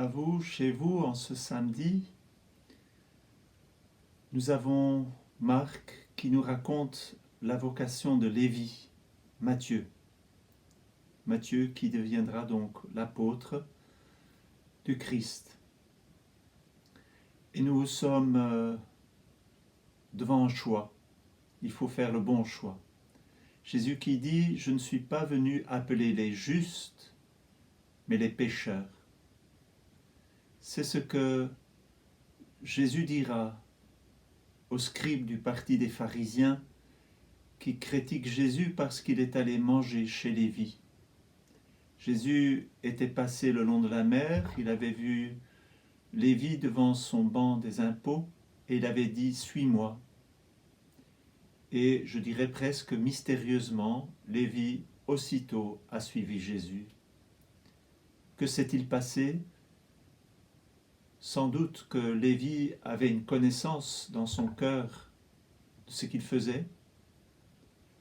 à vous, chez vous, en ce samedi. Nous avons Marc qui nous raconte la vocation de Lévi, Matthieu. Matthieu qui deviendra donc l'apôtre du Christ. Et nous sommes devant un choix. Il faut faire le bon choix. Jésus qui dit « Je ne suis pas venu appeler les justes, mais les pécheurs ». C'est ce que Jésus dira aux scribes du parti des pharisiens qui critiquent Jésus parce qu'il est allé manger chez Lévi. Jésus était passé le long de la mer, il avait vu Lévi devant son banc des impôts et il avait dit « Suis-moi ». Et je dirais presque mystérieusement, Lévi aussitôt a suivi Jésus. Que s'est-il passé ? Sans doute que Lévi avait une connaissance dans son cœur de ce qu'il faisait.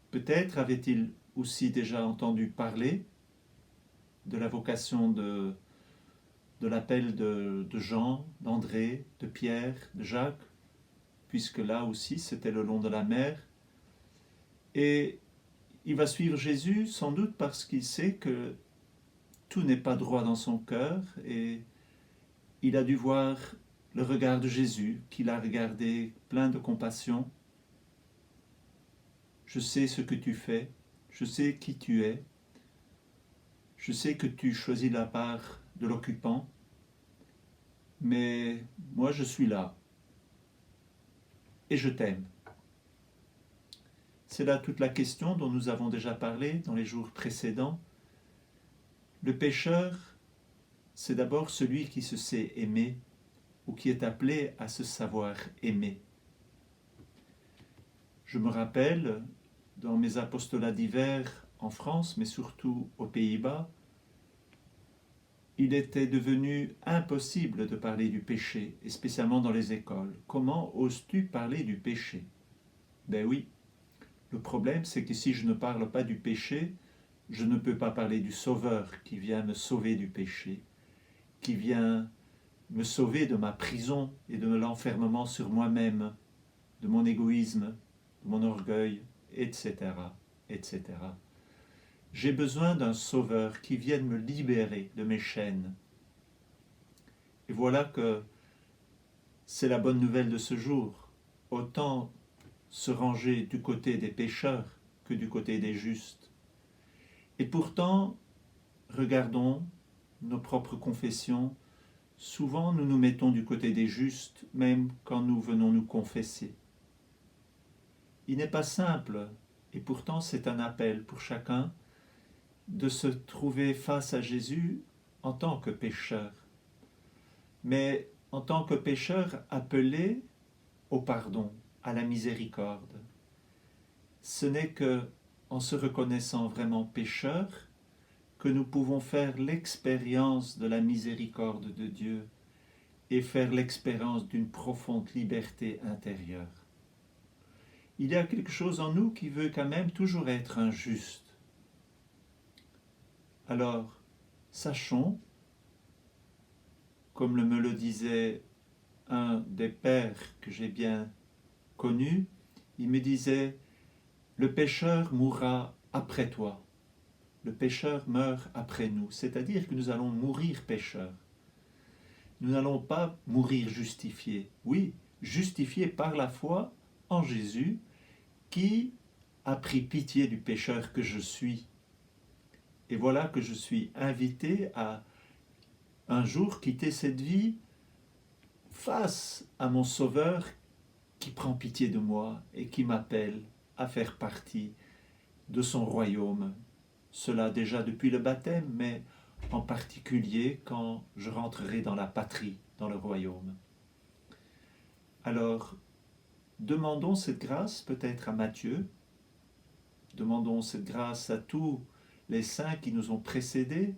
Peut-être avait-il aussi déjà entendu parler de la vocation de l'appel de Jean, d'André, de Pierre, de Jacques, puisque là aussi c'était le long de la mer. Et il va suivre Jésus sans doute parce qu'il sait que tout n'est pas droit dans son cœur et il a dû voir le regard de Jésus, qu'il a regardé plein de compassion. Je sais ce que tu fais, je sais qui tu es, je sais que tu choisis la part de l'occupant, mais moi je suis là et je t'aime. C'est là toute la question dont nous avons déjà parlé dans les jours précédents. Le pécheur, c'est d'abord celui qui se sait aimer ou qui est appelé à se savoir aimer. Je me rappelle, dans mes apostolats d'hiver en France, mais surtout aux Pays-Bas, il était devenu impossible de parler du péché, et spécialement dans les écoles. Comment oses-tu parler du péché ? Ben oui, le problème c'est que si je ne parle pas du péché, je ne peux pas parler du Sauveur qui vient me sauver du péché, qui vient me sauver de ma prison et de l'enfermement sur moi-même, de mon égoïsme, de mon orgueil, etc., etc. J'ai besoin d'un sauveur qui vienne me libérer de mes chaînes. Et voilà que c'est la bonne nouvelle de ce jour. Autant se ranger du côté des pécheurs que du côté des justes. Et pourtant, regardons nos propres confessions. Souvent, nous nous mettons du côté des justes, même quand nous venons nous confesser. Il n'est pas simple, et pourtant c'est un appel pour chacun, de se trouver face à Jésus en tant que pécheur. Mais en tant que pécheur appelé au pardon, à la miséricorde. Ce n'est que en se reconnaissant vraiment pécheur que nous pouvons faire l'expérience de la miséricorde de Dieu et faire l'expérience d'une profonde liberté intérieure. Il y a quelque chose en nous qui veut quand même toujours être injuste. Alors, sachons, comme me le disait un des pères que j'ai bien connu, il me disait « Le pécheur mourra après toi, le pécheur meurt après nous », c'est-à-dire que nous allons mourir pécheurs. Nous n'allons pas mourir justifiés. Oui, justifiés par la foi en Jésus, qui a pris pitié du pécheur que je suis. Et voilà que je suis invité à un jour quitter cette vie face à mon Sauveur qui prend pitié de moi et qui m'appelle à faire partie de son royaume. Cela déjà depuis le baptême, mais en particulier quand je rentrerai dans la patrie, dans le royaume. Alors, demandons cette grâce peut-être à Matthieu, demandons cette grâce à tous les saints qui nous ont précédés,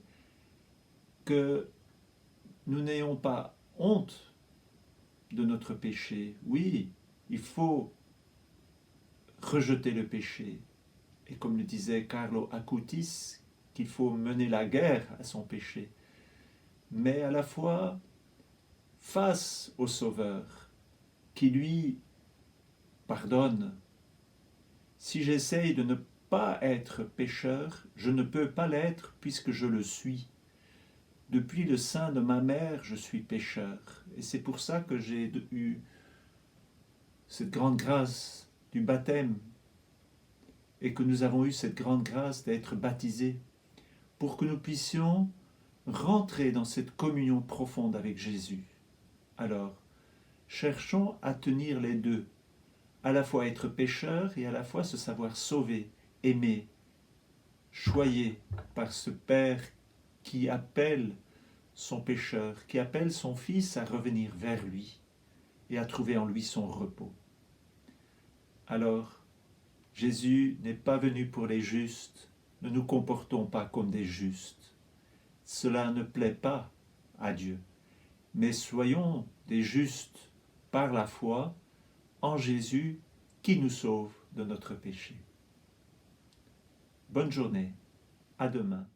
que nous n'ayons pas honte de notre péché. Oui, il faut rejeter le péché. Et comme le disait Carlo Acutis, qu'il faut mener la guerre à son péché. mais à la fois face au Sauveur, qui lui pardonne. Si j'essaye de ne pas être pécheur, je ne peux pas l'être puisque je le suis. Depuis le sein de ma mère, je suis pécheur. Et c'est pour ça que j'ai eu cette grande grâce du baptême et que nous avons eu cette grande grâce d'être baptisés pour que nous puissions rentrer dans cette communion profonde avec Jésus. Alors, cherchons à tenir les deux, à la fois être pécheur et à la fois se savoir sauvé, aimé, choyé par ce Père qui appelle son pécheur, qui appelle son Fils à revenir vers lui et à trouver en lui son repos. Alors, Jésus n'est pas venu pour les justes, ne nous comportons pas comme des justes. Cela ne plaît pas à Dieu, mais soyons des justes par la foi en Jésus qui nous sauve de notre péché. Bonne journée, à demain.